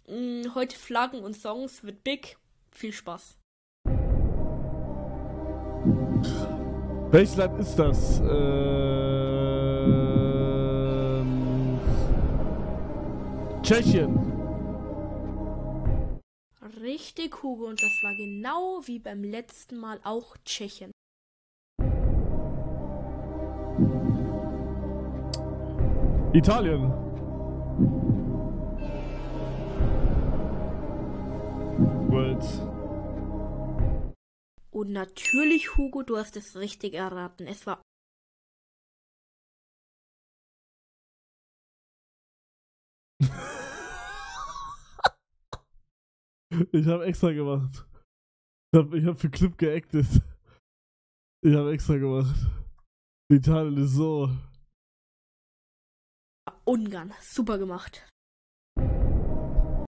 Heute Flaggen und Songs wird big. Viel Spaß. Welches Land ist das? Tschechien. Richtig, Hugo. Und das war genau wie beim letzten Mal auch Tschechien. Italien. Wales. Und natürlich, Hugo, du hast es richtig erraten. Es war Ich habe extra gemacht. Ich hab für Clip geactet. Ich habe extra gemacht. Italien ist so. Ungarn. Super gemacht.